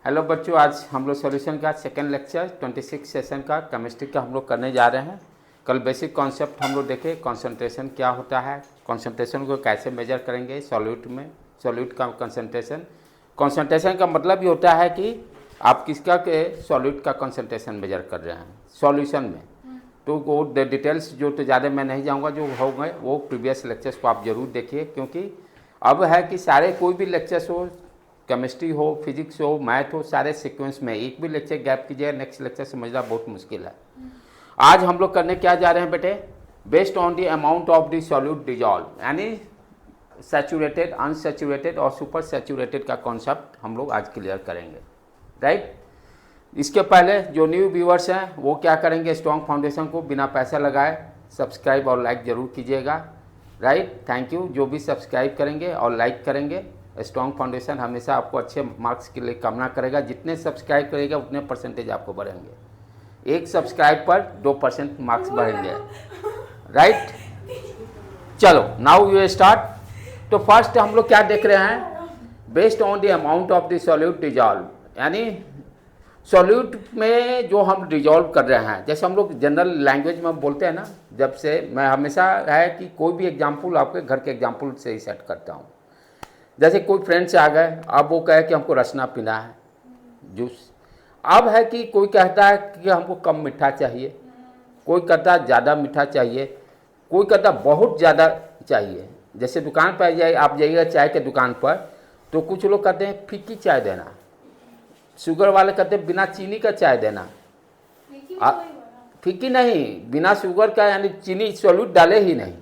Hello बच्चों, आज हम लोग सॉल्यूशन का सेकेंड लेक्चर 26 सेशन का केमिस्ट्री का हम लोग करने जा रहे हैं। कल बेसिक कॉन्सेप्ट हम लोग देखे, कंसंट्रेशन क्या होता है, कंसंट्रेशन को कैसे मेजर करेंगे सॉल्यूट में, सॉल्यूट का कंसंट्रेशन का मतलब ये होता है कि आप किसका के सॉल्यूट का कंसंट्रेशन मेजर कर रहे हैं सॉल्यूशन में। तो वो डिटेल्स जो तो ज़्यादा मैं नहीं जाऊँगा, जो हो गए वो प्रीवियस लेक्चर्स को आप ज़रूर देखिए, क्योंकि अब है कि सारे कोई भी लेक्चर्स हो, केमिस्ट्री हो, फिजिक्स हो, मैथ हो, सारे सीक्वेंस में एक भी लेक्चर गैप कीजिए, नेक्स्ट लेक्चर समझना बहुत मुश्किल है। आज हम लोग करने क्या जा रहे हैं बेटे, based on the amount of the solute dissolve, यानी सैचुरेटेड, अनसैचुरेटेड और सुपर सैचुरेटेड का कॉन्सेप्ट हम लोग आज क्लियर करेंगे, राइट। इसके पहले जो न्यू व्यूअर्स हैं वो क्या करेंगे, स्ट्रॉन्ग फाउंडेशन को बिना पैसा लगाए सब्सक्राइब और लाइक ज़रूर कीजिएगा, राइट। Thank you. जो भी सब्सक्राइब करेंगे और लाइक करेंगे, स्ट्रॉन्ग फाउंडेशन हमेशा आपको अच्छे मार्क्स के लिए कामना करेगा। जितने सब्सक्राइब करेगा उतने परसेंटेज आपको बढ़ेंगे, एक सब्सक्राइब पर 2% मार्क्स बढ़ेंगे, राइट। चलो नाउ यू स्टार्ट। तो फर्स्ट हम लोग क्या देख रहे हैं, based on the amount of the solute dissolve, यानी सॉल्यूट में जो हम डिजॉल्व कर रहे हैं, जैसे हम लोग जनरल लैंग्वेज में बोलते हैं ना, जब से मैं हमेशा है कि कोई भी एग्जाम्पल आपके घर के एग्जाम्पल से ही सेट करता हूँ। जैसे कोई फ्रेंड से आ गए, अब वो कहे कि हमको रसना पीना है, जूस। अब है कि कोई कहता है कि हमको कम मीठा चाहिए, कोई कहता है ज़्यादा मीठा चाहिए, कोई कहता है बहुत ज़्यादा चाहिए। जैसे दुकान पर आप जाइएगा चाय के दुकान पर, तो कुछ लोग कहते हैं फीकी चाय देना, शुगर वाले कहते हैं बिना चीनी का चाय देना। फीकी नहीं, बिना शुगर का, यानी चीनी सॉल्यूट डाले ही नहीं।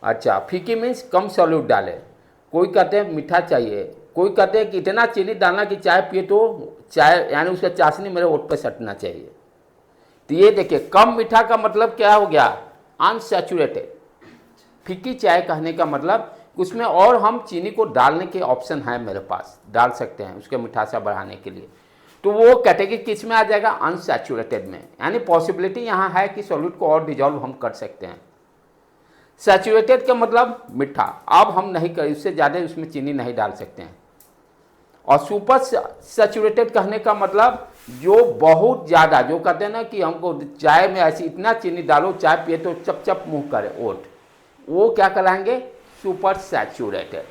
अच्छा, फीकी मीन्स कम सॉल्यूट डाले। कोई कहते हैं मीठा चाहिए, कोई कहते हैं कि इतना चीनी डालना कि चाय पिए तो चाय यानी उसका चाशनी मेरे ओठ पे सटना चाहिए। तो ये देखिए, कम मीठा का मतलब क्या हो गया, अनसैचुरेटेड। फीकी चाय कहने का मतलब उसमें और हम चीनी को डालने के ऑप्शन है मेरे पास, डाल सकते हैं उसके मिठासा बढ़ाने के लिए। तो वो कैटेगरी किस में आ जाएगा, अनसैचुरेटेड में, यानी पॉसिबिलिटी यहाँ है कि सॉल्यूट को और डिजॉल्व हम कर सकते हैं। सैचुरेटेड का मतलब मीठा, अब हम नहीं कर, इससे ज़्यादा उसमें चीनी नहीं डाल सकते हैं। और सुपर सैचुरेटेड कहने का मतलब जो बहुत ज़्यादा, जो कहते हैं ना कि हमको चाय में ऐसी इतना चीनी डालो चाय पिए तो चप चप मुँह करे ओठ, वो क्या कहलाएंगे, सुपर सैचुरेटेड।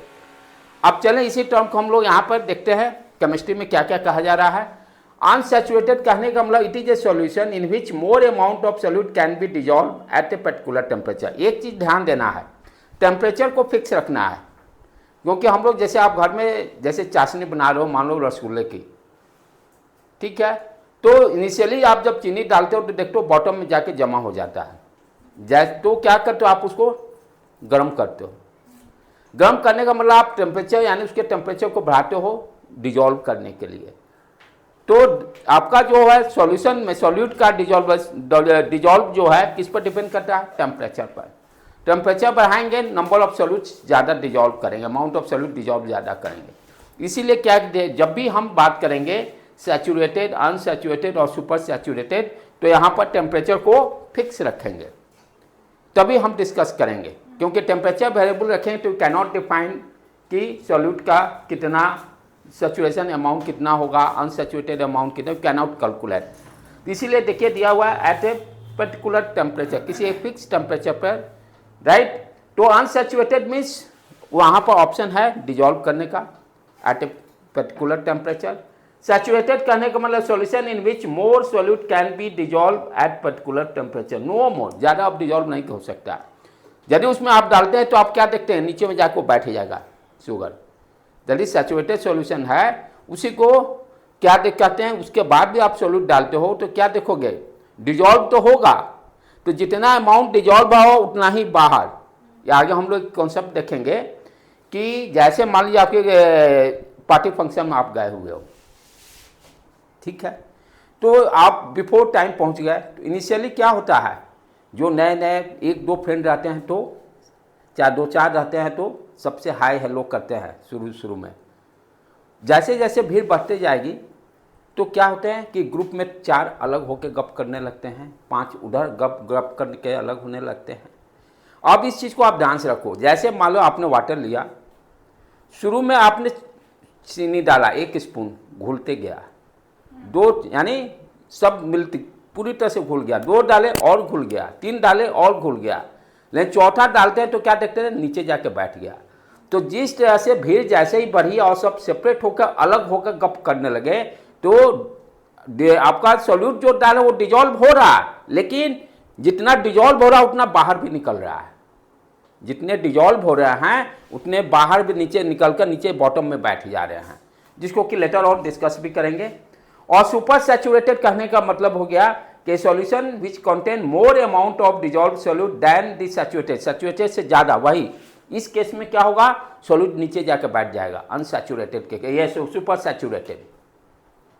अब चलें इसी टर्म को हम लोग यहाँ पर देखते हैं केमिस्ट्री में क्या क्या कहा जा रहा है। अनसैचुरेटेड कहने का मतलब it is a solution in which more amount of solute can be dissolve at a particular temperature. एक चीज़ ध्यान देना है, टेम्परेचर को फिक्स रखना है, क्योंकि हम लोग जैसे आप घर में जैसे चाशनी बना रहे हो, मान लो रसगुल्ले की, ठीक है, तो इनिशियली आप जब चीनी डालते हो तो देखते हो बॉटम में जाके जमा हो जाता है, जैसे तो क्या करते हो आप उसको गर्म करते हो। गर्म करने का मतलब आप टेम्परेचर यानी उसके टेम्परेचर को बढ़ाते हो डिजॉल्व करने के लिए। तो आपका जो है सॉल्यूशन में सॉल्यूट का डिजॉल्व जो है किस पर डिपेंड करता है, टेम्परेचर पर। टेम्परेचर बढ़ाएंगे, नंबर ऑफ सॉल्यूट ज़्यादा डिजॉल्व करेंगे, अमाउंट ऑफ सॉल्यूट डिजॉल्व ज़्यादा करेंगे। इसीलिए क्या जब भी हम बात करेंगे सैचुरेटेड, अनसैचुरेटेड और सुपर सैचुरेटेड, तो यहाँ पर टेम्परेचर को फिक्स रखेंगे, तभी हम डिस्कस करेंगे। क्योंकि टेम्परेचर वेरिएबल रखें तो कैनॉट डिफाइन कि सॉल्यूट का कितना सैचुरेशन अमाउंट कितना होगा, अनसैचुरेटेड अमाउंट कितना, कैनॉट कैलकुलेट। इसीलिए देखिए दिया हुआ है एट ए पर्टिकुलर टेम्परेचर, किसी एक फिक्स टेम्परेचर पर, राइट। तो अनसैचुरेटेड मीन्स वहाँ पर ऑप्शन है डिजॉल्व करने का at a particular temperature. Saturated कहने का मतलब solution in which more solute can be dissolve at particular temperature, no more, ज़्यादा अब डिजॉल्व नहीं हो सकता। यदि उसमें आप डालते हैं तो आप क्या देखते हैं, नीचे में जाकर बैठ जाएगा शुगर। यदि सैचुरेटेड सॉल्यूशन है उसी को क्या कहते हैं, उसके बाद भी आप सॉल्यूट डालते हो तो क्या देखोगे, डिजॉल्व तो होगा, तो जितना अमाउंट डिजॉल्व हो उतना ही बाहर। या आगे हम लोग कॉन्सेप्ट देखेंगे कि जैसे मान लीजिए आपके पार्टी फंक्शन में आप गए हुए हो, ठीक है, तो आप बिफोर टाइम पहुंच गए, तो इनिशियली क्या होता है, जो नए नए एक दो फ्रेंड रहते हैं तो चाहे दो चार रहते हैं तो सबसे हाय हेलो करते हैं शुरू में। जैसे जैसे भीड़ बढ़ते जाएगी तो क्या होते हैं कि ग्रुप में 4 अलग होकर गप करने लगते हैं, 5 उधर गप करके अलग होने लगते हैं। अब इस चीज़ को आप ध्यान से रखो, जैसे मान लो आपने वाटर लिया, शुरू में आपने चीनी डाला 1 स्पून, घुलते गया, 2 यानी सब मिलती पूरी तरह से घुल गया, 2 डाले और घुल गया, 3 डाले और घुल गया, लेकिन चौथा डालते हैं तो क्या देखते हैं, नीचे जाके बैठ गया। तो जिस तरह से भीड़ जैसे ही बढ़ी और सब सेपरेट होकर अलग होकर गप करने लगे, तो आपका सॉल्यूट जो डाला वो डिजॉल्व हो रहा है, लेकिन जितना डिजॉल्व हो रहा है उतना बाहर भी निकल रहा है, जितने डिजॉल्व हो रहे हैं उतने बाहर भी नीचे निकलकर नीचे बॉटम में बैठ जा रहे हैं, जिसको कि लेटर और डिस्कस भी करेंगे। और सुपर सैचुरेटेड कहने का मतलब हो गया कि solution which contain more amount of dissolve solute than the saturated, saturated से ज़्यादा, वही इस केस में क्या होगा, सॉल्यूट नीचे जाकर बैठ जाएगा अनसैचुरेटेड के, ये सुपर सैचुरेटेड।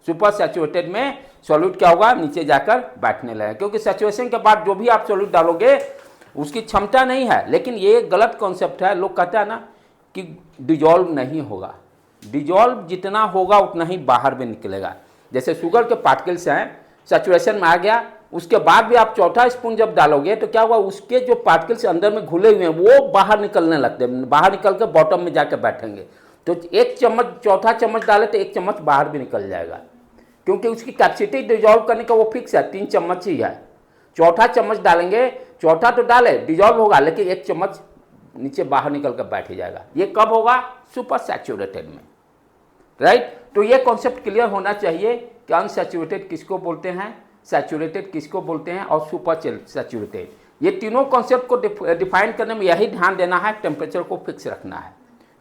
सुपर सैचुरेटेड में सॉल्यूट क्या होगा, नीचे जाकर बैठने लगेगा, क्योंकि सैचुरेशन के बाद जो भी आप सॉल्यूट डालोगे उसकी क्षमता नहीं है। लेकिन ये गलत कॉन्सेप्ट है, लोग कहते हैं ना कि डिजॉल्व नहीं होगा, डिजॉल्व जितना होगा उतना ही बाहर में निकलेगा। जैसे शुगर के पार्टिकल्स हैं, सैचुरेशन में आ गया, उसके बाद भी आप चौथा स्पून जब डालोगे तो क्या होगा, उसके जो पार्टिकल्स अंदर में घुले हुए हैं वो बाहर निकलने लगते हैं, बाहर निकल कर बॉटम में जाकर बैठेंगे। तो 1 चम्मच, चौथा चम्मच डाले तो 1 चम्मच बाहर भी निकल जाएगा, क्योंकि उसकी कैपेसिटी डिजॉल्व करने का वो फिक्स है, 3 चम्मच ही है। चौथा चम्मच डालेंगे, चौथा तो डाले डिजॉल्व होगा, लेकिन 1 चम्मच नीचे बाहर निकल कर बैठ जाएगा। ये कब होगा, सुपर सैचुरेटेड में, राइट। तो ये कॉन्सेप्ट क्लियर होना चाहिए कि अनसैचुरेटेड किसको बोलते हैं, सैचुरेटेड किसको बोलते हैं और सुपर सैचुरेटेड। ये तीनों कॉन्सेप्ट को डिफाइन करने में यही ध्यान देना है, टेम्परेचर को फिक्स रखना है,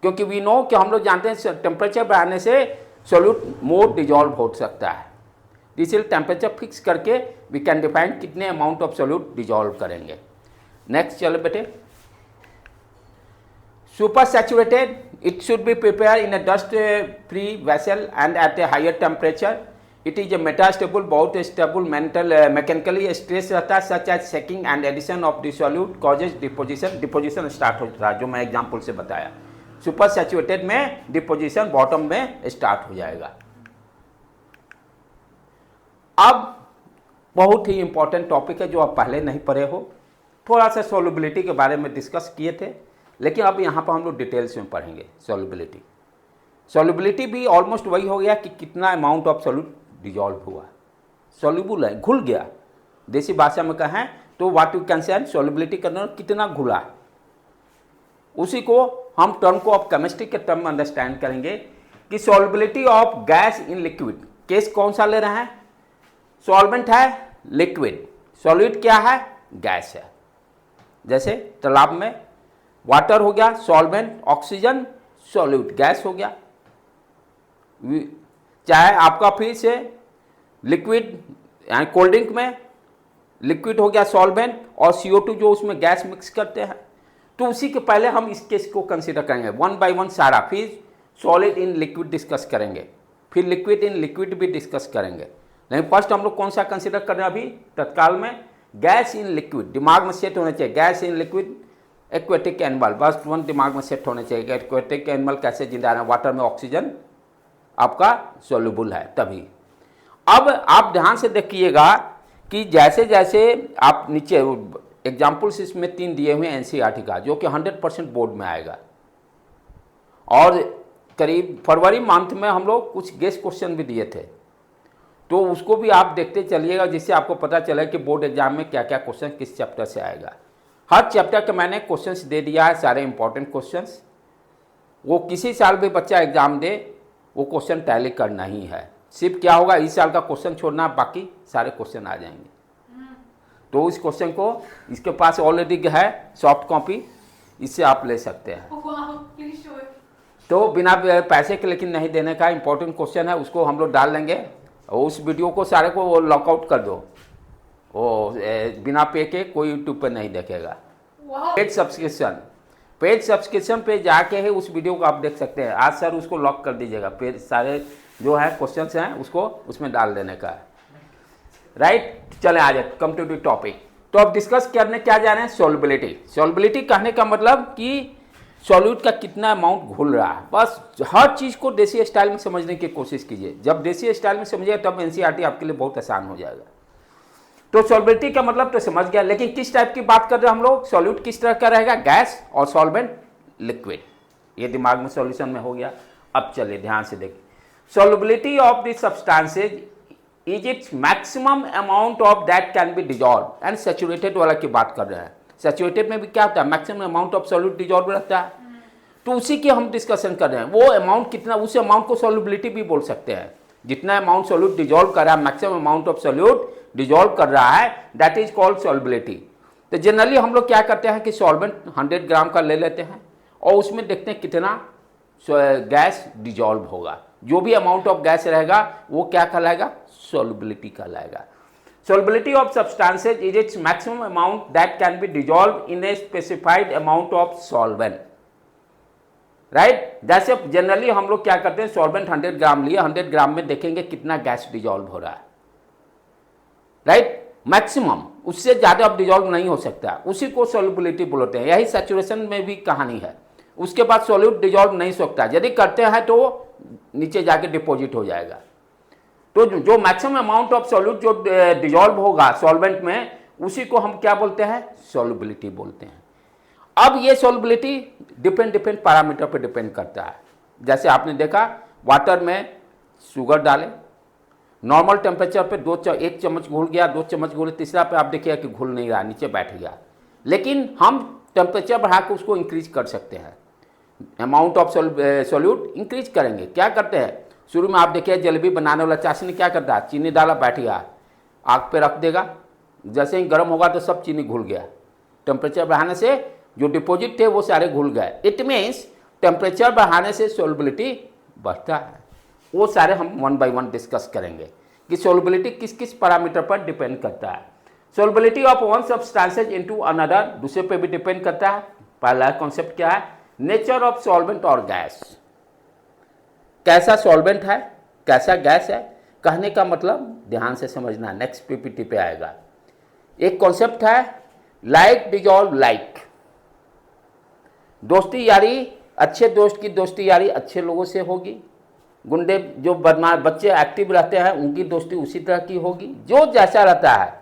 क्योंकि वी नो कि हम लोग जानते हैं टेम्परेचर बढ़ाने से सॉल्यूट मोर डिजॉल्व हो सकता है, इसलिए टेम्परेचर फिक्स करके वी कैन डिफाइन कितने अमाउंट ऑफ सॉल्यूट डिजॉल्व करेंगे। नेक्स्ट चलो बेटे, super saturated, it should be prepared in a dust free vessel and at a higher temperature. It is a metastable, बहुत stable, mechanically stress रहता है, such as shaking and addition of the solute causes deposition, deposition start होता है, जो मैं example से बताया। Super saturated में डिपोजिशन बॉटम में स्टार्ट हो जाएगा। अब बहुत ही इंपॉर्टेंट टॉपिक है जो आप पहले नहीं पढ़े हो, थोड़ा सा सॉल्युबिलिटी के बारे में डिस्कस किए थे, लेकिन अब यहाँ पर हम लोग डिटेल्स में पढ़ेंगे सॉल्युबिलिटी। सॉल्युबिलिटी भी ऑलमोस्ट वही हो गया कि कितना अमाउंट ऑफ सॉल्यूट डिजॉल्व हुआ, सॉल्युबल है, घुल गया, देसी भाषा में कहें तो what you can say solubility करना, कितना घुला, उसी को हम टर्म को अब केमिस्ट्री के टर्म में अंडरस्टैंड करेंगे कि solubility of gas in liquid. Case कौन सा ले रहे हैं, सॉल्वेंट है लिक्विड, सॉल्यूट क्या है, गैस है। जैसे तालाब में वाटर हो गया सॉल्वेंट, ऑक्सीजन सॉल्यूट, गैस हो गया। चाहे आपका फिर से लिक्विड यानी कोल्ड ड्रिंक में लिक्विड हो गया सॉल्वेंट और CO2 जो उसमें गैस मिक्स करते हैं, तो उसी के पहले हम इस केस को कंसीडर करेंगे 1 by 1 सारा, फिर सॉलिड इन लिक्विड डिस्कस करेंगे, फिर लिक्विड इन लिक्विड भी डिस्कस करेंगे। लेकिन फर्स्ट हम लोग कौन सा कंसीडर कर रहे हैं अभी तत्काल में, गैस इन लिक्विड। दिमाग में सेट होना चाहिए, gas in liquid aquatic animal, बस तुरंत दिमाग में सेट होने चाहिए कि एक्वेटिक एनिमल कैसे जिंदा है, वाटर में ऑक्सीजन आपका सोल्यूबल है तभी। अब आप ध्यान से देखिएगा कि जैसे जैसे आप नीचे एग्जाम्पल्स इसमें 3 दिए हुए हैं NCERT का, जो कि 100% बोर्ड में आएगा, और करीब फरवरी मंथ में हम लोग कुछ गेस्ट क्वेश्चन भी दिए थे, तो उसको भी आप देखते चलिएगा, जिससे आपको पता चले कि बोर्ड एग्जाम में क्या क्या क्वेश्चन किस चैप्टर से आएगा। हर चैप्टर के मैंने क्वेश्चंस दे दिया है, सारे इंपॉर्टेंट क्वेश्चंस, वो किसी साल भी बच्चा एग्जाम दे वो क्वेश्चन टैली करना ही है, सिर्फ क्या होगा इस साल का क्वेश्चन छोड़ना, बाकी सारे क्वेश्चन आ जाएंगे। तो इस क्वेश्चन को इसके पास ऑलरेडी है सॉफ्ट कॉपी, इससे आप ले सकते हैं। तो बिना पैसे के लेकिन नहीं देने का इंपॉर्टेंट क्वेश्चन है, उसको हम लोग डाल देंगे और उस वीडियो को सारे को लॉकआउट कर दो, वो बिना पे के कोई यूट्यूब पर नहीं देखेगा। पेड सब्सक्रिप्शन पे जाके ही उस वीडियो को आप देख सकते हैं। आज सर उसको लॉक कर दीजिएगा, पेज सारे जो है क्वेश्चंस हैं उसको उसमें डाल देने का, राइट। चले आ जाए, कम टू द टॉपिक। तो अब डिस्कस करने क्या जा रहे हैं, सॉल्युबिलिटी। सॉल्युबिलिटी कहने का मतलब कि सॉल्यूट का कितना अमाउंट घुल रहा है। बस हर चीज़ को देसी स्टाइल में समझने की कोशिश कीजिए, जब देसी स्टाइल में समझिएगा तब NCERT आपके लिए बहुत आसान हो जाएगा। तो सॉल्युबिलिटी का मतलब तो समझ गया, लेकिन किस टाइप की बात कर रहे हैं हम लोग, सॉल्यूट किस तरह का रहेगा, गैस और सॉल्वेंट लिक्विड, ये दिमाग में सॉल्यूशन में हो गया। अब चलिए ध्यान से देखिए, solubility of the substances is its maximum amount of that can be dissolved and saturated वाला की बात कर रहे हैं। सैचुरेटेड में भी क्या होता है, maximum amount of solute dissolve रहता है, तो उसी की हम डिस्कशन कर रहे हैं। वो अमाउंट कितना, उस अमाउंट को सॉल्युबिलिटी भी बोल सकते हैं। जितना अमाउंट सॉल्यूट डिजॉल्व कर रहा है, maximum amount of solute dissolve कर रहा है, दैट इज कॉल्ड सॉल्युबिलिटी। तो जनरली हम लोग क्या करते हैं कि सॉल्वेंट 100 ग्राम का ले लेते हैं और उसमें देखते हैं कितना गैस डिजॉल्व होगा। जो भी अमाउंट ऑफ गैस रहेगा वो क्या कहलाएगा, सॉल्युबिलिटी कहलाएगा। Solubility of substances is its maximum amount that can be dissolved in a specified amount of solvent, right? जैसे जनरली हम लोग क्या करते हैं, सॉल्वेंट 100 ग्राम लिए, 100 ग्राम में देखेंगे कितना गैस डिजॉल्व हो रहा है, राइट? मैक्सिमम, उससे ज़्यादा अब डिजॉल्व नहीं हो सकता, उसी को सॉल्युबिलिटी बोलते हैं। यही सैचुरेशन में भी कहानी है। उसके बाद सॉल्यूट डिजॉल्व नहीं सकता, यदि करते हैं तो नीचे जाके डिपॉजिट हो जाएगा। तो जो मैक्सिमम अमाउंट ऑफ सॉल्यूट जो डिजॉल्व होगा सॉल्वेंट में, उसी को हम क्या बोलते हैं, सॉल्युबिलिटी बोलते हैं। अब ये सॉल्युबिलिटी डिपेंड पैरामीटर पर डिपेंड करता है। जैसे आपने देखा वाटर में शुगर डाले, नॉर्मल टेम्परेचर पे 1 चम्मच घुल गया, 2 चम्मच घुले, तीसरा पे आप देखिए कि घुल नहीं रहा, नीचे बैठ गया। लेकिन हम टेम्परेचर बढ़ा के उसको इंक्रीज कर सकते हैं, अमाउंट ऑफ सॉल्यूट इंक्रीज करेंगे। क्या करते हैं, शुरू में आप देखिए जलेबी बनाने वाला चाशनी क्या करता है, चीनी डाला, बैठ गया, आग पे रख देगा, जैसे ही गर्म होगा तो सब चीनी घुल गया। टेम्परेचर बढ़ाने से जो डिपॉजिट थे वो सारे घुल गए। इट मीन्स टेम्परेचर बढ़ाने से सॉल्युबिलिटी बढ़ता है। वो सारे हम 1 by 1 डिस्कस करेंगे कि सॉल्युबिलिटी किस किस पैरामीटर पर डिपेंड करता है। Solubility of one substances into another, दूसरे पे भी डिपेंड करता है। पहला कॉन्सेप्ट क्या है, नेचर ऑफ सॉल्वेंट और गैस। कैसा सॉल्वेंट है, कैसा गैस है, कहने का मतलब ध्यान से समझना, नेक्स्ट पीपीटी पे आएगा। एक कॉन्सेप्ट है लाइक डिजॉल्व लाइक। दोस्ती यारी, अच्छे दोस्त की दोस्ती यारी अच्छे लोगों से होगी। गुंडे जो बदमाश बच्चे एक्टिव रहते हैं उनकी दोस्ती उसी तरह की होगी। जो जैसा रहता है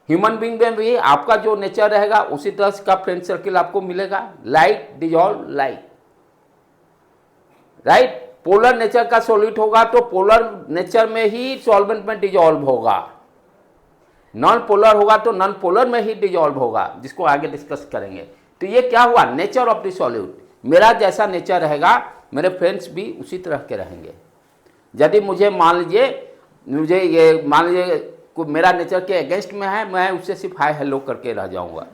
ह्यूमन बीइंग में भी आपका जो नेचर रहेगा उसी तरह का फ्रेंड सर्किल आपको मिलेगा। Like dissolve like, right? Polar nature का सॉल्यूट होगा तो पोलर नेचर में ही सॉल्वेंट में डिजॉल्व होगा, नॉन पोलर होगा तो नॉन पोलर में ही डिजॉल्व होगा, जिसको आगे डिस्कस करेंगे। तो ये क्या हुआ, नेचर ऑफ द सॉल्यूट। मेरा जैसा नेचर रहेगा मेरे फ्रेंड्स भी उसी तरह के रहेंगे। यदि मुझे मान लीजिए मेरा नेचर के अगेंस्ट में है, मैं उससे सिर्फ हाय हेलो करके रह जाऊंगा।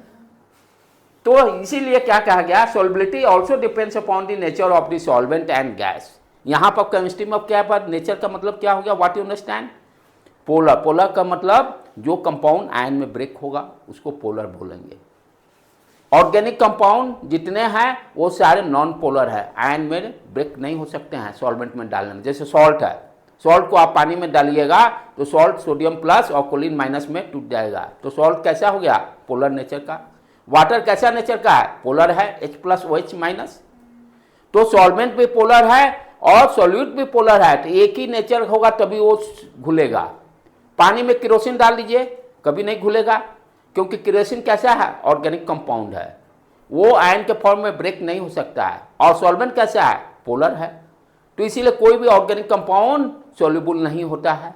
तो इसीलिए क्या कहा गया, solubility also depends upon the nature of the solvent and gas. यहाँ पर केमिस्ट्री में क्या पर नेचर का मतलब क्या हो गया, what you understand? Polar. Polar का मतलब जो कंपाउंड आयन में ब्रेक होगा उसको पोलर बोलेंगे। ऑर्गेनिक कंपाउंड जितने हैं वो सारे नॉन पोलर है, आयन में ब्रेक नहीं हो सकते हैं सॉल्वेंट में डालने में। जैसे सॉल्ट है, सॉल्ट को आप पानी में डालिएगा तो सॉल्ट सोडियम प्लस और क्लोरीन माइनस में टूट जाएगा। तो सॉल्ट कैसा हो गया, पोलर नेचर का। वाटर कैसा नेचर का है, पोलर है, H+OH-। तो सॉल्वेंट भी पोलर है और सॉल्यूट भी पोलर है, तो एक ही नेचर होगा तभी वो घुलेगा। पानी में केरोसिन डाल दीजिए, कभी नहीं घुलेगा, क्योंकि केरोसिन कैसा है, ऑर्गेनिक कंपाउंड है, वो आयन के फॉर्म में ब्रेक नहीं हो सकता है। और सॉल्वेंट कैसा है, पोलर है। तो इसीलिए कोई भी ऑर्गेनिक कंपाउंड सॉल्युबल नहीं होता है,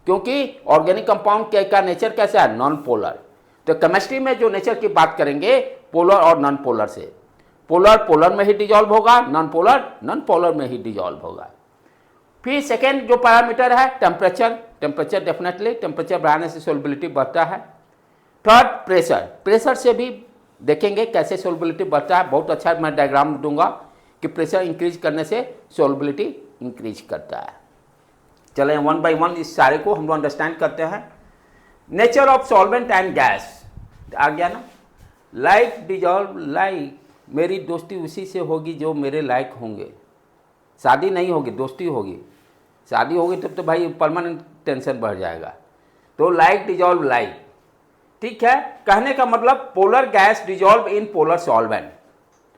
क्योंकि ऑर्गेनिक कंपाउंड का नेचर कैसा है, नॉन पोलर। तो केमिस्ट्री में जो नेचर की बात करेंगे पोलर और नॉन पोलर से, पोलर पोलर में ही डिजॉल्व होगा, नॉन पोलर में ही डिजॉल्व होगा। फिर सेकेंड जो पैरामीटर है टेम्परेचर। टेम्परेचर डेफिनेटली, टेम्परेचर बढ़ाने से सॉल्युबिलिटी बढ़ता है। Third pressure. प्रेशर से भी देखेंगे कैसे सॉल्युबिलिटी बढ़ता है। बहुत अच्छा मैं डायग्राम दूंगा कि प्रेशर इंक्रीज करने से सॉल्युबिलिटी इंक्रीज करता है। चलें 1 by 1 इस सारे को हम लोग अंडरस्टैंड करते हैं। Nature of solvent and gas आ गया ना। लाइक डिजॉल्व लाइक, मेरी दोस्ती उसी से होगी जो मेरे लायक होंगे। शादी नहीं होगी, दोस्ती होगी। शादी होगी तब तो भाई परमानेंट टेंशन बढ़ जाएगा। तो लाइक डिजॉल्व लाइक, ठीक है। कहने का मतलब polar gas dissolve in polar solvent,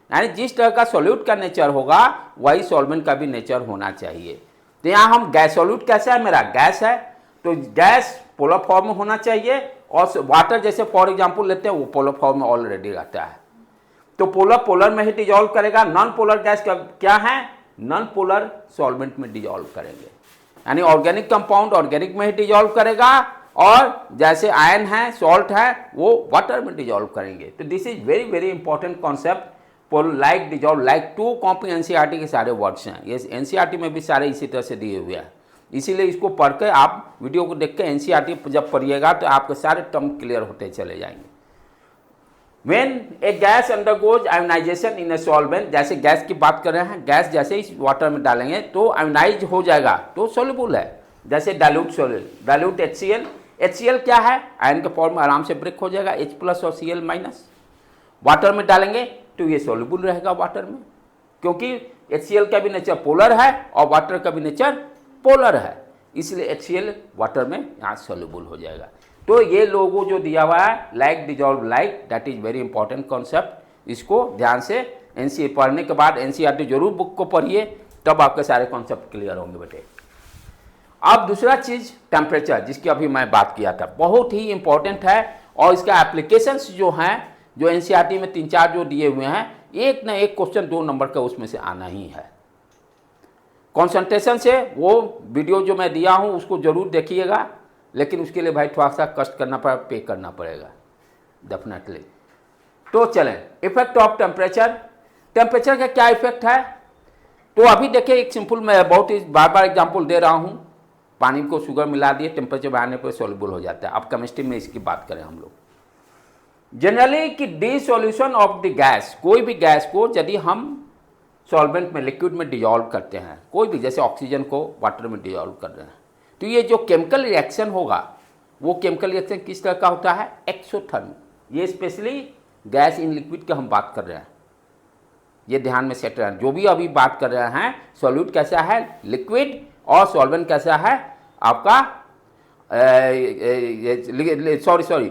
यानी जिस तरह का सॉल्यूट का नेचर होगा वही सॉल्वेंट का भी नेचर होना चाहिए। तो यहाँ हम गैस सॉल्यूट कैसा है, मेरा गैस है, तो गैस पोलर फॉर्म में होना चाहिए। और वाटर जैसे फॉर एग्जांपल लेते हैं वो पोलर फॉर्म में ऑलरेडी रहता है, तो पोलर पोलर में ही डिजॉल्व करेगा। नॉन पोलर गैस क्या है, नॉन पोलर सॉल्वेंट में डिजॉल्व करेंगे, यानी ऑर्गेनिक कंपाउंड ऑर्गेनिक में ही डिजॉल्व करेगा, और जैसे आयन है सॉल्ट है वो वाटर में डिजॉल्व करेंगे। तो this is very very important concept. Like dissolve, like to copy NCERT के सारे वर्ड्स हैं, ये एनसीईआरटी में भी सारे इसी तरह से दिए हुए हैं, इसीलिए इसको पढ़ के आप वीडियो को देख के एनसीईआरटी जब पढ़िएगा तो आपके सारे टर्म क्लियर होते चले जाएंगे। When a gas undergoes ionization in a solvent, जैसे गैस की बात कर रहे हैं, गैस जैसे इस वाटर में डालेंगे तो आयोनाइज हो जाएगा, तो सोल्यूबल है। जैसे डाइल्यूट HCl, HCl क्या है, आयन के फॉर्म में आराम से ब्रेक हो जाएगा, H+ और Cl-। वाटर में डालेंगे तो ये सोल्यूबल रहेगा वाटर में, क्योंकि HCl का भी नेचर पोलर है और वाटर का भी नेचर पोलर है, इसलिए HCl वाटर में यहाँ सोल्यूबल हो जाएगा। तो ये लोगो जो दिया हुआ है like dissolve like, that is very important concept. इसको ध्यान से एनसीई पढ़ने के बाद एनसीईआरटी जरूर बुक को पढ़िए, तब आपके सारे कॉन्सेप्ट क्लियर होंगे बेटे। अब दूसरा चीज टेम्परेचर, जिसकी अभी मैं बात किया था, बहुत ही इंपॉर्टेंट है, और इसका एप्लीकेशंस जो हैं, जो एनसीईआरटी में 3-4 जो दिए हुए हैं, एक ना एक क्वेश्चन 2 नंबर का उसमें से आना ही है। कॉन्सेंट्रेशन से वो वीडियो जो मैं दिया हूँ उसको जरूर देखिएगा, लेकिन उसके लिए भाई थोड़ा सा कष्ट करना पड़ेगा, पे करना पड़ेगा डेफिनेटली। तो चलें, इफेक्ट ऑफ टेम्परेचर, टेम्परेचर का क्या इफेक्ट है। तो अभी देखिए एक सिंपल, मैं बहुत ही बार बार एग्जांपल दे रहा हूँ, पानी को शुगर मिला दिए, टेम्परेचर बढ़ाने पर सॉल्युबल हो जाता है। अब केमिस्ट्री में इसकी बात करें हम लोग, जनरली कि डिसॉल्यूशन ऑफ द गैस, कोई भी गैस को यदि हम सॉल्वेंट में लिक्विड में डिजॉल्व करते हैं, कोई भी, जैसे ऑक्सीजन को वाटर में डिजॉल्व कर रहे हैं, तो ये जो केमिकल रिएक्शन होगा वो केमिकल रिएक्शन किस तरह का होता है, एक्सोथर्मिक। ये स्पेशली गैस इन लिक्विड की हम बात कर रहे हैं, ये ध्यान में सेट रहे हैं। जो भी अभी बात कर रहे हैं, सॉल्यूट कैसा है लिक्विड, और सॉल्वेंट कैसा है आपका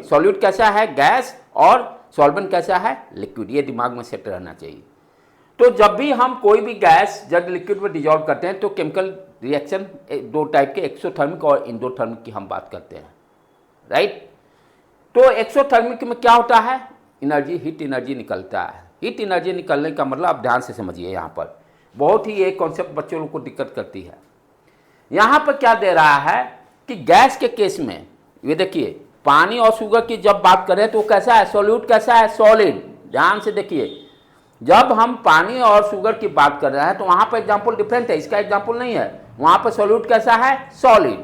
सॉल्यूट कैसा है गैस, और सॉल्वेंट कैसा है लिक्विड, ये दिमाग में सेट रहना चाहिए। तो जब भी हम कोई भी गैस जब लिक्विड में डिजॉल्व करते हैं तो केमिकल रिएक्शन 2 टाइप के, एक्सोथर्मिक और इंडोथर्मिक की हम बात करते हैं, राइट। तो एक्सोथर्मिक में क्या होता है, एनर्जी, हीट एनर्जी निकलता है। हीट एनर्जी निकलने का मतलब आप ध्यान से समझिए, यहाँ पर बहुत ही एक कॉन्सेप्ट बच्चों लोग को दिक्कत करती है। यहाँ पर क्या दे रहा है कि गैस के केस में, ये देखिए पानी और शुगर की जब बात करें तो कैसा है, सॉल्यूट कैसा है, सॉलिड। ध्यान से देखिए, जब हम पानी और शुगर की बात कर रहे हैं तो वहाँ पर एग्जाम्पल डिफरेंट है, इसका एग्जाम्पल नहीं है। वहाँ पर सॉल्यूट कैसा है, सॉलिड,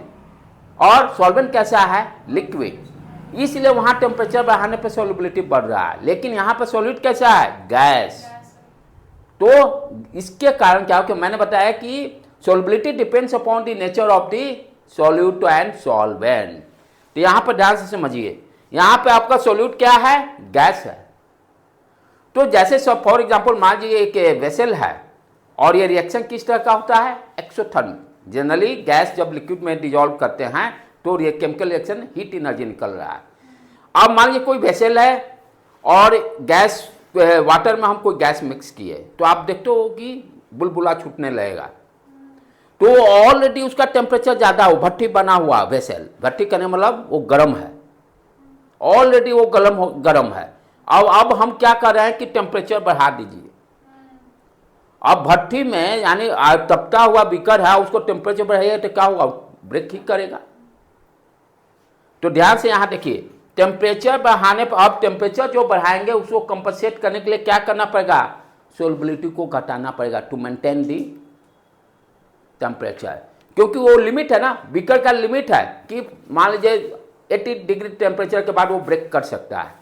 और सॉल्वेंट कैसा है, लिक्विड। इसलिए वहाँ टेम्परेचर बढ़ाने पर सॉल्युबिलिटी बढ़ रहा है, लेकिन यहाँ पर सॉल्यूट कैसा है, गैस। तो इसके कारण क्या हो कि मैंने बताया कि solubility depends upon the nature of the solute and solvent. तो यहाँ पर ध्यान से समझिए, यहाँ पे आपका सॉल्यूट क्या है, गैस है। तो जैसे सब फॉर एग्जांपल मान लीजिए एक वेसल है, और ये रिएक्शन किस तरह का होता है, एक्सोथर्मिक। जनरली गैस जब लिक्विड में डिजॉल्व करते हैं तो ये केमिकल रिएक्शन हीट एनर्जी निकल रहा है। अब मान लीजिए कोई वेसल है और गैस, वाटर में हम कोई गैस मिक्स किए, तो आप देखते हो कि बुलबुला छूटने लगेगा। तो ऑलरेडी उसका टेम्परेचर ज़्यादा हो, भट्टी बना हुआ वेसल, भट्टी करने मतलब वो गर्म है, ऑलरेडी वो गर्म है। अब हम क्या कर रहे हैं कि टेम्परेचर बढ़ा दीजिए। अब भट्टी में यानी तपता हुआ बीकर है, उसको टेम्परेचर बढ़ाइए तो क्या होगा, ब्रेक ही करेगा। तो ध्यान से यहाँ देखिए, टेम्परेचर बढ़ाने पर, अब टेम्परेचर जो बढ़ाएंगे उसको कंपनसेट करने के लिए क्या करना पड़ेगा, सोल्युबिलिटी को घटाना पड़ेगा टू मेंटेन दी टेम्परेचर, क्योंकि वो लिमिट है ना, बीकर का लिमिट है कि मान लीजिए 80 डिग्री टेम्परेचर के बाद वो ब्रेक कर सकता है।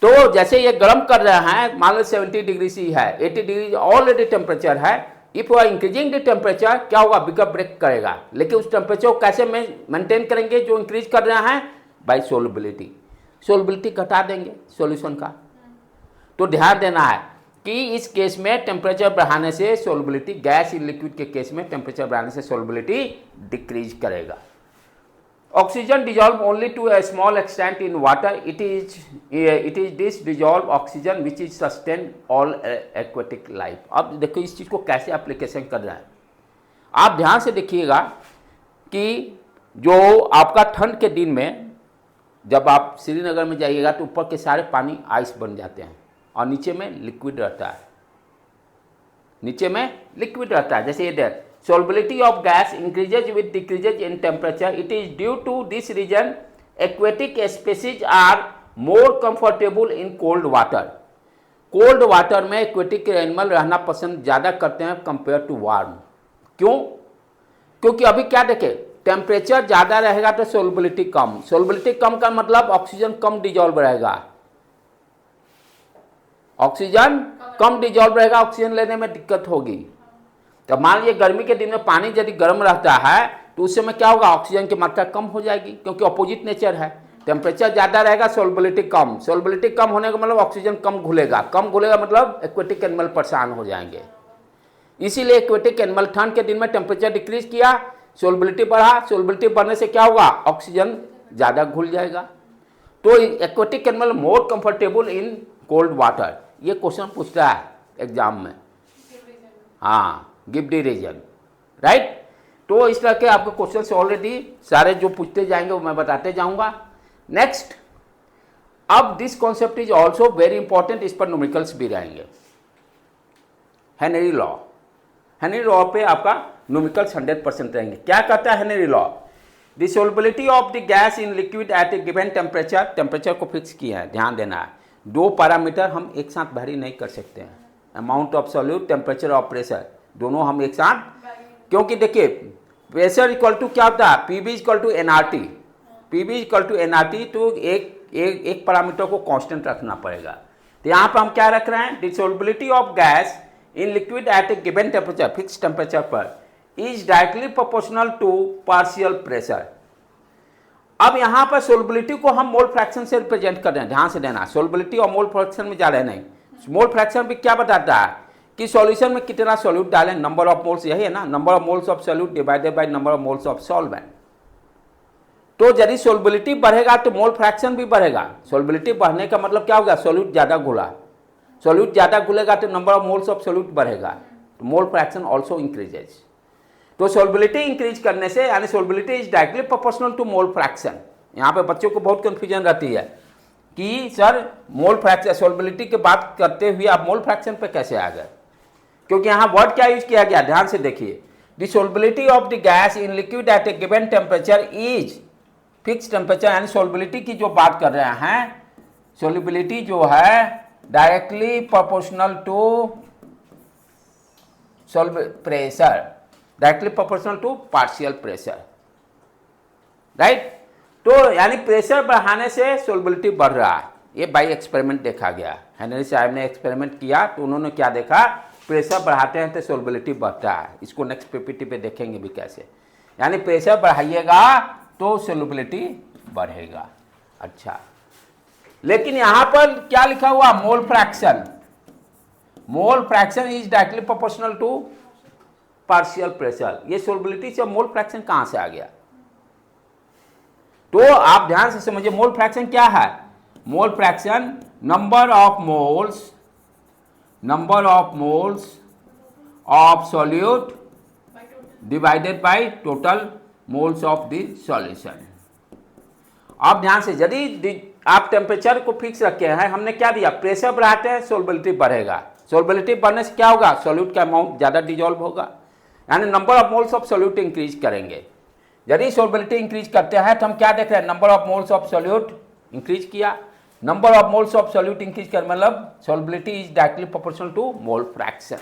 तो जैसे ये गर्म कर रहे हैं, मान लो 70 डिग्री सी है, 80 डिग्री ऑलरेडी टेम्परेचर है, if you are increasing the temperature क्या होगा, बीकर ब्रेक करेगा। लेकिन उस टेम्परेचर को कैसे मेंटेन करेंगे जो इंक्रीज कर रहे हैं, बाय सोल्युबिलिटी घटा देंगे सॉल्यूशन का। तो ध्यान देना है कि इस केस में टेम्परेचर बढ़ाने से सोल्युबिलिटी, गैस इन लिक्विड के केस में टेम्परेचर बढ़ाने से सोल्युबिलिटी डिक्रीज करेगा। Oxygen dissolve only to a small extent in water. It is this dissolved oxygen which is sustain all aquatic life. अब देखो इस चीज़ को कैसे एप्लीकेशन कर रहा है, आप ध्यान से देखिएगा कि जो आपका ठंड के दिन में जब आप श्रीनगर में जाइएगा तो ऊपर के सारे पानी आइस बन जाते हैं और नीचे में लिक्विड रहता है। नीचे में लिक्विड रहता है, जैसे ये देख solubility of gas increases with decreases in temperature. It is due to this reason aquatic species are more comfortable in cold water. Cold water में एक्वेटिक एनिमल रहना पसंद ज़्यादा करते हैं कंपेयर टू वार्म। क्यों? क्योंकि अभी क्या देखें, टेम्परेचर ज़्यादा रहेगा तो सोलबिलिटी कम। सोलबिलिटी कम का मतलब ऑक्सीजन कम डिजॉल्व रहेगा, ऑक्सीजन कम डिजॉल्व रहेगा, ऑक्सीजन लेने में दिक्कत होगी। तो मान लीजिए गर्मी के दिन में पानी यदि गर्म रहता है तो उस समय क्या होगा, ऑक्सीजन की मात्रा कम हो जाएगी, क्योंकि अपोजिट नेचर है। टेम्परेचर ज़्यादा रहेगा, सोलबिलिटी कम। सोलबिलिटी कम होने का मतलब ऑक्सीजन कम घुलेगा, कम घुलेगा मतलब एक्वेटिक एनिमल परेशान हो जाएंगे। इसीलिए एक्वेटिक एनिमल ठंड के दिन में टेम्परेचर डिक्रीज किया, सोलबिलिटी बढ़ा, सोलबिलिटी बढ़ने से क्या होगा, ऑक्सीजन ज़्यादा घुल जाएगा। तो aquatic animal more comfortable in cold water. ये क्वेश्चन पूछता है एग्जाम में, हाँ, गिव द रीजन, राइट। तो इस तरह के आपके क्वेश्चन ऑलरेडी सारे जो पूछते जाएंगे वो मैं बताते जाऊंगा। नेक्स्ट, अब this concept is also very important, इस पर न्यूमेरिकल्स भी रहेंगे। हेनरी लॉ, हेनरी लॉ पे आपका न्यूमेरिकल्स 100% रहेंगे। क्या कहता है Henry law? The solubility of the gas in liquid at a given temperature, temperature को फिक्स किया है, ध्यान देना है। दो पैरामीटर हम एक साथ वैरी नहीं कर सकते हैं, अमाउंट ऑफ सॉल्यूट, टेम्परेचर और प्रेशर, दोनों हम एक साथ, क्योंकि देखिए प्रेशर इक्वल टू क्या होता है, P B equal to N R T, P B equal to N R T, तो एक पैरामीटर को कांस्टेंट रखना पड़ेगा। तो यहाँ पर हम क्या रख रहे हैं, the solubility of gas in liquid at a given temperature, fix temperature पर, is directly proportional to partial pressure. अब यहाँ पर सोलबिलिटी को हम मोल फ्रैक्शन से रिप्रेजेंट कर रहे हैं, ध्यान से देना, सोलबिलिटी और मोल फ्रैक्शन में जा रहे नहीं। मोल फ्रैक्शन भी क्या बताता है कि सॉल्यूशन में कितना सॉल्यूट डालें, नंबर ऑफ मोल्स, यही है ना, number of moles of solute divided by number of moles of solvent. तो यदि सोलबिलिटी बढ़ेगा तो मोल फ्रैक्शन भी बढ़ेगा। सोलबिलिटी बढ़ने का मतलब क्या होगा, सॉल्यूट ज़्यादा घुला, सॉल्यूट ज़्यादा घुलेगा तो number of moles of solute बढ़ेगा, तो मोल फ्रैक्शन ऑल्सो इंक्रीजेज। तो सोलबिलिटी इंक्रीज करने से, यानी solubility is directly proportional to mole fraction. यहाँ पे बच्चों को बहुत कंफ्यूजन रहती है कि सर मोल फ्रैक्शन, सोलबिलिटी की बात करते हुए आप मोल फ्रैक्शन पे कैसे आ गए, क्योंकि यहाँ वर्ड क्या यूज किया गया, ध्यान से देखिए, the solubility of the gas in liquid at a given temperature is fix temperature, यानी सोलबिलिटी की जो बात कर रहे हैं, सोलबिलिटी जो है directly proportional to pressure, directly proportional to partial pressure, right. तो यानी प्रेशर बढ़ाने से सोलबिलिटी बढ़ रहा है, ये बाई एक्सपेरिमेंट देखा गया। हेनरी साहब ने एक्सपेरिमेंट किया तो उन्होंने क्या देखा, प्रेशर बढ़ाते हैं तो सोलबिलिटी बढ़ता है। इसको नेक्स्ट पीपीटी पे देखेंगे भी कैसे, यानी प्रेशर बढ़ाइएगा तो सोलबिलिटी बढ़ेगा। अच्छा, लेकिन यहां पर क्या लिखा हुआ, mole fraction, mole fraction is directly proportional to partial pressure. ये सोलबिलिटी से मोल फ्रैक्शन कहां से आ गया, तो आप ध्यान से समझिए, मोल फ्रैक्शन क्या है, mole fraction number of moles of solute divided by total moles of the solution. अब ध्यान से, यदि आप टेम्परेचर को फिक्स रखे हैं, हमने क्या दिया, प्रेशर बढ़ाते हैं सोलबिलिटी बढ़ेगा, सोलबिलिटी बढ़ने से क्या होगा, सॉल्यूट का अमाउंट ज़्यादा डिजॉल्व होगा, यानी number of moles of solute increase करेंगे। यदि सोलबिलिटी इंक्रीज करते हैं तो हम क्या देख रहे हैं, number of moles of solute increase किया, number of moles of solute increase कर मतलब solubility is directly proportional to mole fraction,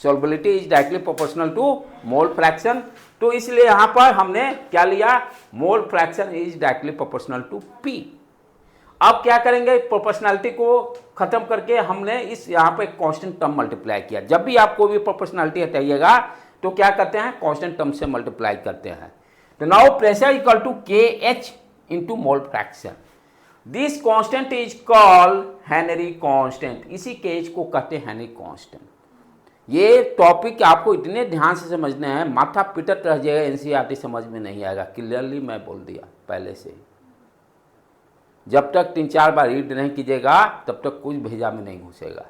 solubility is directly proportional to mole fraction. तो इसलिए यहां पर हमने क्या लिया, mole fraction is directly proportional to P. अब क्या करेंगे, प्रोपोर्शनैलिटी को खत्म करके हमने इस यहाँ पे कांस्टेंट टर्म मल्टीप्लाई किया। जब भी आप कोई भी प्रोपोर्शनैलिटी हटाइएगा तो क्या करते हैं, कांस्टेंट टर्म से मल्टीप्लाई करते हैं। तो नाउ प्रेशर इक्वल टू के H into mole fraction, this constant is called Henry constant, इसी के एच को कहते हैं हेनरी कांस्टेंट। ये टॉपिक आपको इतने ध्यान से समझने हैं, माथा पिटत रह जाएगा, एनसीईआरटी समझ में नहीं आएगा, क्लियरली मैं बोल दिया पहले से ही। जब तक 3-4 बार रीड नहीं कीजिएगा तब तक कुछ भेजा में नहीं घुसेगा,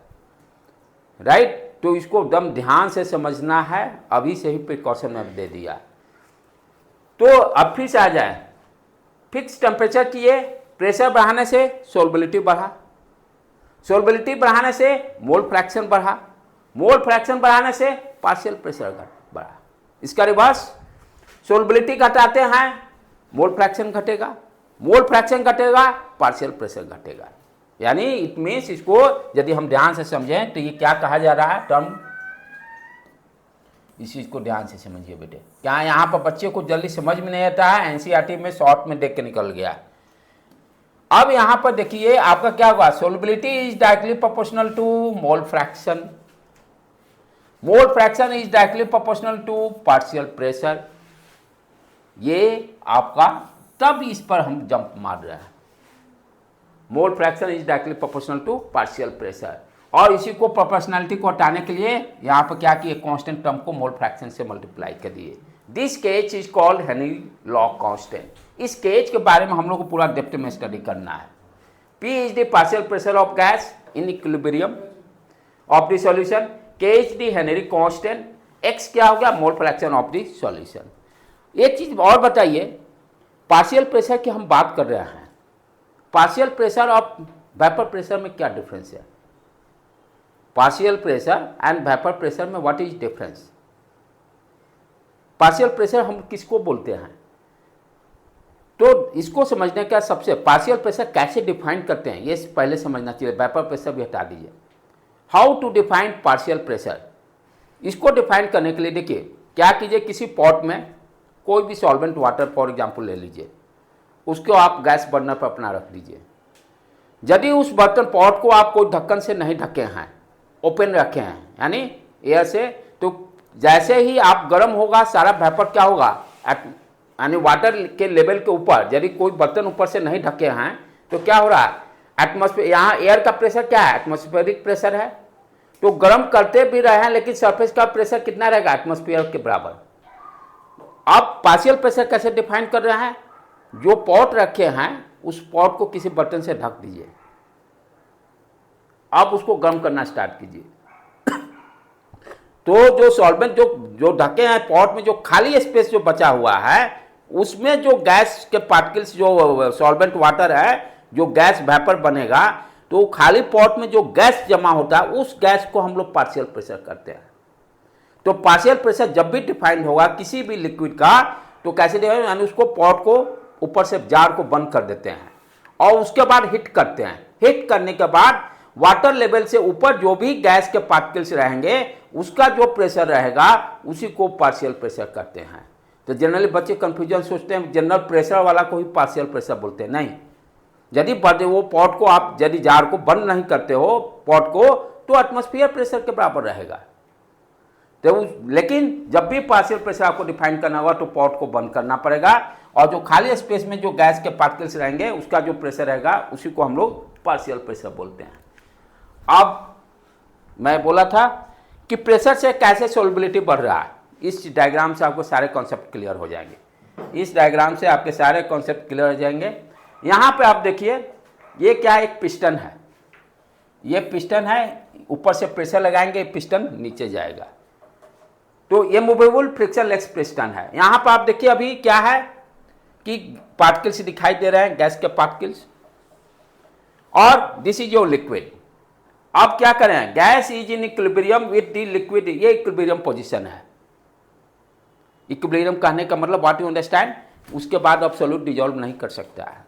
राइट। तो इसको एकदम ध्यान से समझना है, अभी से ही प्रिकॉशन में दे दिया। तो अब फिर से आ जाए, फिक्स टेम्परेचर किए, प्रेशर बढ़ाने से सोलबिलिटी बढ़ा, सोलबिलिटी बढ़ाने से मोल फ्रैक्शन बढ़ा, मोल फ्रैक्शन बढ़ाने से पार्शियल प्रेशर बढ़ा। इसका रिवर्स, सोल्युबिलिटी घटाते हैं, मोल फ्रैक्शन घटेगा, मोल फ्रैक्शन घटेगा, पार्शियल प्रेशर घटेगा। यानी इट मीन्स, इसको यदि हम ध्यान से समझें तो ये क्या कहा जा रहा है टर्म, इस चीज को ध्यान से समझिए बेटे। क्या यहाँ पर बच्चे को जल्दी समझ में नहीं आता है, एनसीईआरटी में शॉर्ट में देख के निकल गया। अब यहाँ पर देखिए आपका क्या हुआ, solubility is directly proportional to mole fraction, mole fraction is directly proportional to partial pressure. ये आपका तब इस पर हम जंप मार रहे हैं, mole fraction is directly proportional to partial pressure. और इसी को प्रोपोर्शनलिटी को हटाने के लिए यहाँ पर क्या किए, कांस्टेंट टर्म को मोल फ्रैक्शन से मल्टीप्लाई कर दिए। This case is called Henry law constant. इस केज के बारे में हम लोग को पूरा डेप्थ में स्टडी करना है। P is the partial pressure of gas in equilibrium of the solution, K is the Henry constant, X क्या हो गया, mole fraction of the solution. एक चीज और बताइए, पार्शियल प्रेशर की हम बात कर रहे हैं, पार्शियल प्रेशर और वेपर प्रेशर में क्या डिफरेंस है? Partial pressure and vapour pressure में what is difference? Partial pressure हम किसको बोलते हैं? तो इसको समझने का सबसे, पार्शियल प्रेशर कैसे डिफाइन करते हैं ये पहले समझना चाहिए। वेपर प्रेशर भी हटा दीजिए। How to define partial pressure, इसको डिफाइन करने के लिए देखिए क्या कीजिए, किसी पॉट में कोई भी सॉल्वेंट वाटर फॉर एग्जाम्पल ले लीजिए, उसको आप गैस बर्नर पर अपना रख दीजिए। यदि उस बर्तन पॉट को आप कोई ढक्कन से नहीं ढके हैं, ओपन रखे हैं यानी एयर से, तो जैसे ही आप गर्म होगा सारा वेपर क्या होगा, यानी वाटर के लेवल के ऊपर, यदि कोई बर्तन ऊपर से नहीं ढके हैं तो क्या हो रहा है, एटमॉस्फेयर, यहाँ एयर का प्रेशर क्या है, एटमॉस्फेरिक प्रेशर है, तो गर्म करते भी रहे हैं लेकिन सरफेस का प्रेशर कितना रहेगा, एटमॉस्फेयर के बराबर। अब पार्शियल प्रेशर कैसे डिफाइन कर रहे हैं, जो पॉट रखे हैं उस पॉट को किसी बर्तन से ढक दीजिए, आप उसको गर्म करना स्टार्ट कीजिए, तो जो सॉल्वेंट जो ढके हैं पॉट में, जो खाली स्पेस जो बचा हुआ है उसमें जो गैस के पार्टिकल्स, जो सॉल्वेंट वाटर है, जो गैस वेपर बनेगा, तो खाली पॉट में जो गैस जमा होता है उस गैस को हम लोग पार्शियल प्रेशर करते हैं। तो पार्शियल प्रेशर जब भी डिफाइंड होगा किसी भी लिक्विड का, तो कैसे डिफाइन, यानी उसको पॉट को ऊपर से जार को बंद कर देते हैं और उसके बाद हिट करते हैं। हिट करने के बाद वाटर लेवल से ऊपर जो भी गैस के पार्टिकल्स रहेंगे उसका जो प्रेशर रहेगा उसी को पार्शियल प्रेशर करते हैं। तो जनरली बच्चे कंफ्यूजन सोचते हैं जनरल प्रेशर वाला को ही पार्शियल प्रेशर बोलते हैं, नहीं। यदि वो पॉट को आप यदि जार को बंद नहीं करते हो पॉट को, तो एटमॉस्फेयर प्रेशर के बराबर रहेगा। तो लेकिन जब भी पार्शियल प्रेशर आपको डिफाइन करना होगा तो पॉट को बंद करना पड़ेगा और जो खाली स्पेस में जो गैस के पार्टिकल्स रहेंगे उसका जो प्रेशर रहेगा उसी को हम लोग पार्शियल प्रेशर बोलते हैं। अब मैं बोला था कि प्रेशर से कैसे सोल्युबिलिटी बढ़ रहा है, इस डायग्राम से आपको सारे कॉन्सेप्ट क्लियर हो जाएंगे। इस डायग्राम से आपके सारे कॉन्सेप्ट क्लियर हो जाएंगे। यहाँ पे आप देखिए ये क्या, एक पिस्टन है, ये पिस्टन है, ऊपर से प्रेशर लगाएंगे पिस्टन नीचे जाएगा, तो ये मूवेबल फ्रिक्शनलेस पिस्टन है। यहाँ पर आप देखिए अभी क्या है कि पार्टिकल्स दिखाई दे रहे हैं, गैस के पार्टिकल्स, और दिस इज योर लिक्विड। अब क्या करें, gas is in equilibrium with the liquid, ये इक्विलिब्रियम पोजीशन है। इक्विलिब्रियम कहने का मतलब व्हाट यू अंडरस्टैंड, उसके बाद अब सॉल्यूट डिजॉल्व नहीं कर सकता है।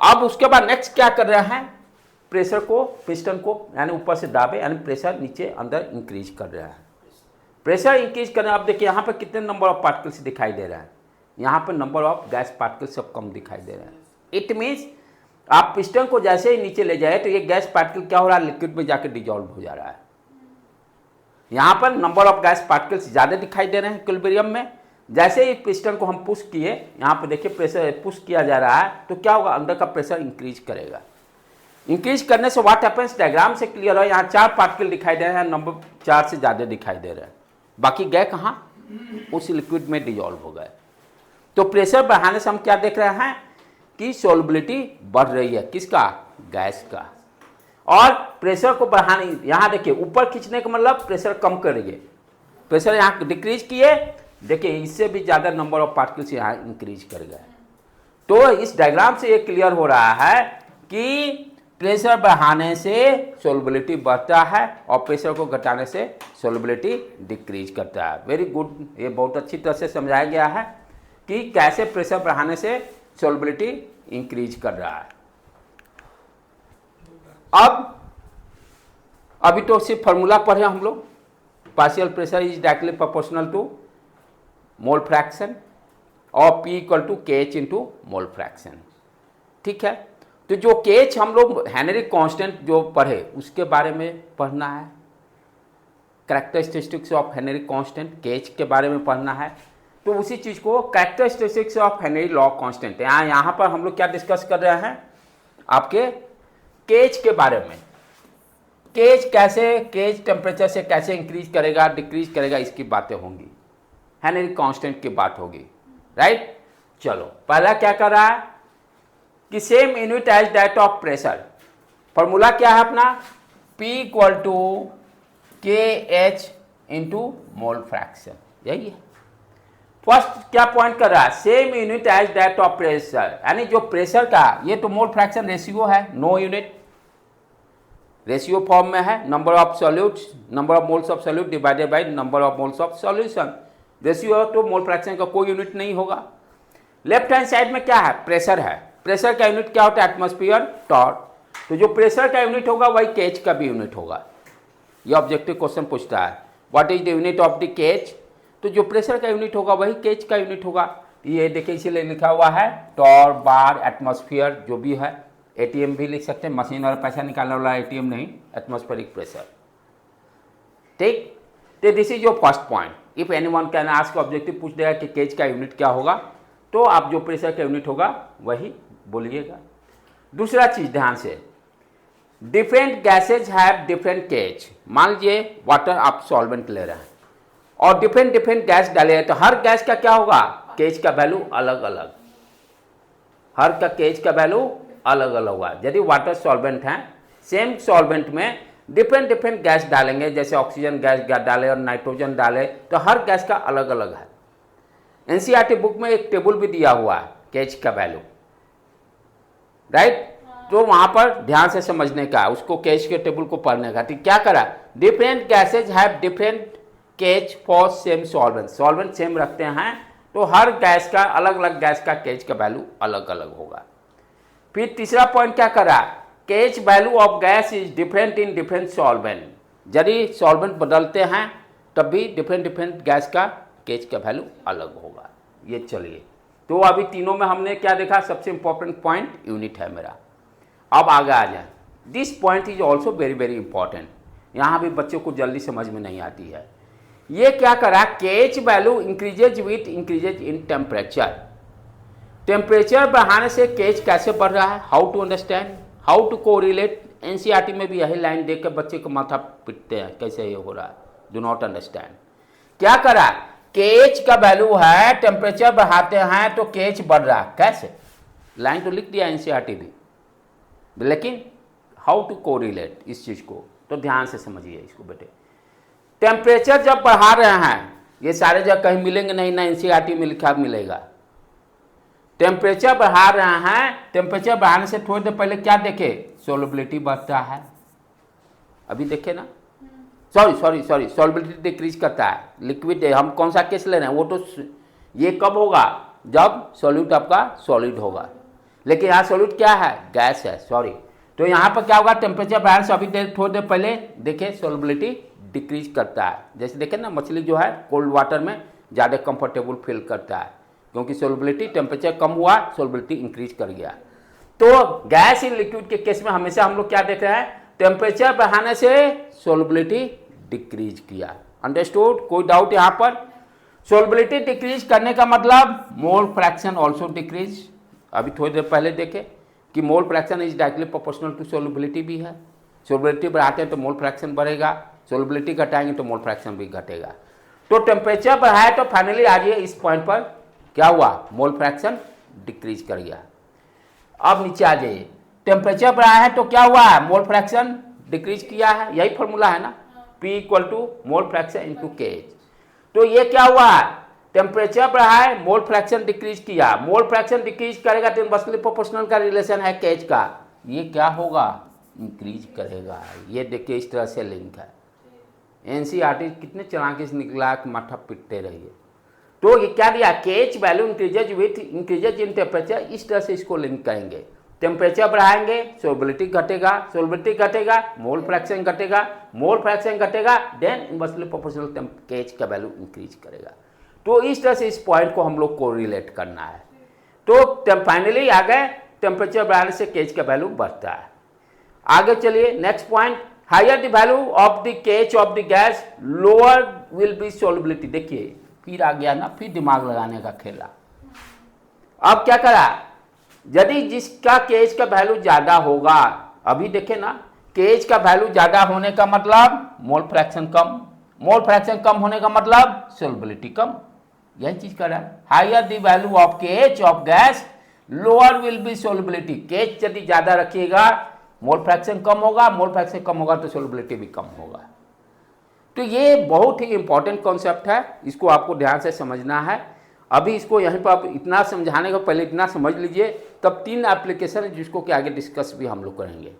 अब उसके बाद नेक्स्ट क्या कर रहे हैं, प्रेशर को, पिस्टन को यानी ऊपर से दाबे, यानी प्रेशर नीचे अंदर इंक्रीज कर रहा है। प्रेशर इंक्रीज करने, आप देखिए यहाँ पे कितने नंबर ऑफ पार्टिकल्स दिखाई दे रहा है, यहाँ पे नंबर ऑफ गैस पार्टिकल्स सब कम दिखाई दे रहे हैं। इट मीन्स आप पिस्टन को जैसे ही नीचे ले जाए तो ये गैस पार्टिकल क्या हो रहा है, लिक्विड में जाकर डिजॉल्व हो जा रहा है। यहाँ पर नंबर ऑफ गैस पार्टिकल्स ज़्यादा दिखाई दे रहे हैं इक्विलिब्रियम में। जैसे ही पिस्टन को हम पुश किए, यहाँ पर देखिए प्रेशर पुश किया जा रहा है, तो क्या होगा, अंदर का प्रेशर इंक्रीज करेगा। इंक्रीज करने से व्हाट हैपेंस, डायग्राम से क्लियर है, यहाँ 4 पार्टिकल दिखाई दे रहे हैं, नंबर 4 से ज़्यादा दिखाई दे रहे हैं, बाकी गए कहाँ, उस लिक्विड में डिजॉल्व हो गए। तो प्रेशर बढ़ाने से हम क्या देख रहे हैं कि सोल्युबिलिटी बढ़ रही है, किसका, गैस का। और प्रेशर को बढ़ाने, यहाँ देखिए ऊपर खींचने का मतलब प्रेशर कम करेंगे, प्रेशर यहाँ डिक्रीज किए, देखिए इससे भी ज़्यादा नंबर ऑफ पार्टिकल्स यहाँ इंक्रीज कर गए। तो इस डायग्राम से ये क्लियर हो रहा है कि प्रेशर बढ़ाने से सोलबिलिटी बढ़ता है और प्रेशर को घटाने से सोलबिलिटी डिक्रीज करता है। वेरी गुड, ये बहुत अच्छी तरह से समझाया गया है कि कैसे प्रेशर बढ़ाने से सोलबिलिटी इंक्रीज कर रहा है। अब अभी तो सिर्फ फार्मूला पढ़े हम लोग, partial pressure is directly proportional to mole fraction और P equal to KH into mole fraction. ठीक है, तो जो KH हम लोग हेनरी कांस्टेंट जो पढ़े उसके बारे में पढ़ना है, characteristics of Henry constant KH के बारे में पढ़ना है। तो उसी चीज़ को characteristics of Henry law constant, यहाँ पर हम लोग क्या डिस्कस कर रहे हैं, आपके KH के बारे में। KH कैसे, KH टेम्परेचर से कैसे इंक्रीज करेगा डिक्रीज करेगा, इसकी बातें होंगी, हेनरी कांस्टेंट की बात होगी, राइट। चलो पहला क्या कर रहा है कि same unit as that of pressure, formula क्या है अपना, P equal to KH into mole fraction, यही है। फर्स्ट क्या पॉइंट कर रहा है, same unit as that of pressure, यानी जो प्रेशर का, ये तो मोल फ्रैक्शन रेशियो है, नो यूनिट रेशियो फॉर्म में है, number of solutes, number of moles of solute divided by number of moles of solution. Ratio तो मोल फ्रैक्शन का कोई यूनिट नहीं होगा। लेफ्ट हैंड साइड में क्या है, प्रेशर है, प्रेशर का यूनिट क्या होता है, एटमॉस्फेयर टॉर्क। तो जो प्रेशर का यूनिट होगा वही KH का भी यूनिट होगा। ये ऑब्जेक्टिव क्वेश्चन पूछता है, what is the unit of the KH, तो जो प्रेशर का यूनिट होगा वही KH का यूनिट होगा। ये देखिए इसीलिए लिखा हुआ है टॉर बार एटमॉस्फेयर, जो भी है, ATM भी लिख सकते हैं, मशीन और पैसा निकालने वाला ATM नहीं, एटमॉस्फेरिक प्रेशर। ठीक, तो this is your first point. If anyone can ask, objective पूछ देगा कि KH का यूनिट क्या होगा, तो आप जो प्रेशर का यूनिट होगा वही बोलिएगा। दूसरा चीज ध्यान से, different gases have different KH। मान लीजिए वाटर आप सॉल्वेंट ले रहे हैं और डिफरेंट डिफरेंट गैस डाले हैं, तो हर गैस का क्या होगा, KH का वैल्यू अलग अलग, हर का KH का वैल्यू अलग अलग होगा। यदि वाटर सॉल्वेंट है, सेम सॉल्वेंट में डिफरेंट डिफरेंट गैस डालेंगे, जैसे ऑक्सीजन गैस डाले और नाइट्रोजन डाले, तो हर गैस का अलग अलग है। NCERT बुक में एक टेबल भी दिया हुआ है KH का वैल्यू, राइट। तो वहां पर ध्यान से समझने का, उसको KH के टेबल को पढ़ने का। ठीक, क्या करा, different gases have different KH for same solvent, solvent same रखते हैं तो हर गैस का, अलग अलग गैस का KH का वैल्यू अलग अलग होगा। फिर तीसरा पॉइंट क्या करा, KH value of gas is different in different solvent, यदि सॉल्वेंट बदलते हैं तब भी डिफरेंट डिफरेंट गैस का KH का वैल्यू अलग होगा। ये चलिए, तो अभी तीनों में हमने क्या देखा, सबसे इंपॉर्टेंट पॉइंट यूनिट है मेरा। अब आगे आ जाए, this point is also very very important, यहाँ भी बच्चों को जल्दी समझ में नहीं आती है। ये क्या करा, KH value increases with increases in temperature, temperature बढ़ाने से KH कैसे बढ़ रहा है, how to understand, how to correlate. NCERT में भी यही लाइन देख कर बच्चे को माथा पीटते हैं, कैसे ये हो रहा है, डू नॉट अंडरस्टैंड। क्या करा, KH का वैल्यू है, टेम्परेचर बढ़ाते हैं तो KH बढ़ रहा है, कैसे, लाइन तो लिख दिया NCERT भी, लेकिन हाउ टू कोरिलेट इस चीज को, तो ध्यान से समझिए इसको बेटे। टेम्परेचर जब बढ़ा रहे हैं, ये सारे जगह कहीं मिलेंगे नहीं ना, NCERT में लिखा मिलेगा। टेम्परेचर बढ़ा रहे हैं, टेम्परेचर बढ़ाने से थोड़ी देर पहले क्या देखे, सोलबिलिटी बढ़ता है, अभी देखे ना, सॉरी सॉल्बिलिटी डिक्रीज करता है, लिक्विड। हम कौन सा केस ले रहे हैं, वो तो ये कब होगा, जब सॉल्यूट आपका सॉलिड होगा, लेकिन यहाँ सॉल्यूट क्या है, गैस है, सॉरी। तो यहाँ पर क्या होगा, टेम्परेचर बढ़ाने से अभी थोड़ी देर पहले देखे सॉल्बिलिटी डिक्रीज करता है। जैसे देखे ना, मछली जो है कोल्ड वाटर में ज़्यादा कंफर्टेबल फील करता है, क्योंकि सॉल्बिलिटी, टेम्परेचर कम हुआ, सॉल्बिलिटी इंक्रीज कर गया। तो गैस इन लिक्विड के केस में हमेशा हम लोग क्या देख रहे हैं, टेम्परेचर बढ़ाने से सॉल्बिलिटी डिक्रीज किया। अंडरस्टूड, कोई डाउट यहाँ पर। सॉल्बिलिटी डिक्रीज करने का मतलब मोल फ्रैक्शन ऑल्सो डिक्रीज। अभी थोड़ी देर पहले देखे कि mole fraction is directly proportional to solubility भी है। सॉल्बिलिटी बढ़ाते हैं तो मोल फ्रैक्शन बढ़ेगा, सॉल्बिलिटी घटाएंगे तो मोल फ्रैक्शन भी घटेगा। तो टेम्परेचर बढ़ाए तो फाइनली आज ये इस पॉइंट पर क्या हुआ, मोल फ्रैक्शन डिक्रीज कर गया। अब नीचे आ जाइए, टेम्परेचर बढ़ाया है तो क्या हुआ है, मोल फ्रैक्शन डिक्रीज किया है, यही फॉर्मूला है ना, P equal to mole fraction into KH। तो ये क्या हुआ, टेम्परेचर बढ़ाए, मोल फ्रैक्शन डिक्रीज किया, मोल फ्रैक्शन डिक्रीज करेगा तो इनवर्सली प्रोपोर्शनल का रिलेशन है KH का, ये क्या होगा, इंक्रीज करेगा। ये देखिए इस तरह से लिंक है। एनसीईआरटी कितने चालाकी से निकला, माथा पिटते रहिए। तो ये क्या दिया, KH value increases with increases in temperature, इस तरह से इसको लिंक करेंगे। टेम्परेचर बढ़ाएंगे, सोलबिलिटी घटेगा, सोलबिलिटी घटेगा, मोल फ्रैक्शन घटेगा, मोल फ्रैक्शन घटेगा, देन इनवर्सली प्रोपोर्शनल केएच का वैल्यू इंक्रीज करेगा। तो इस तरह से इस पॉइंट को हम लोग को रिलेट करना है। तो फाइनली आ गए, टेम्परेचर बढ़ाने से केएच का वैल्यू बढ़ता है। आगे चलिए next point, higher the value of the KH of the gas lower will be solubility. देखिए फिर आ गया ना, फिर दिमाग लगाने का खेला। अब क्या करा, यदि जिसका केएच का वैल्यू ज्यादा होगा, अभी देखे ना केएच का वैल्यू ज्यादा होने का मतलब मोल फ्रैक्शन कम, मोल फ्रैक्शन कम होने का मतलब सोलबिलिटी कम, यही चीज कर रहा है। Higher the value of KH of gas lower will be solubility. KH यदि ज्यादा रखिएगा मोल फ्रैक्शन कम होगा, मोल फ्रैक्शन कम होगा तो सोलबिलिटी भी कम होगा। तो ये बहुत ही इंपॉर्टेंट कॉन्सेप्ट है, इसको आपको ध्यान से समझना है। अभी इसको यहीं पर आप इतना समझाने को पहले इतना समझ लीजिए, तब 3 एप्लीकेशन है जिसको कि आगे डिस्कस भी हम लोग करेंगे।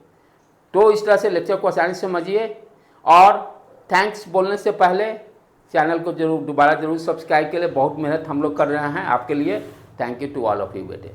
तो इस तरह से लेक्चर को आसानी से समझिए। और थैंक्स बोलने से पहले चैनल को दोबारा जरूर सब्सक्राइब के लिए, बहुत मेहनत हम लोग कर रहे हैं आपके लिए। Thank you to all of you बेटे।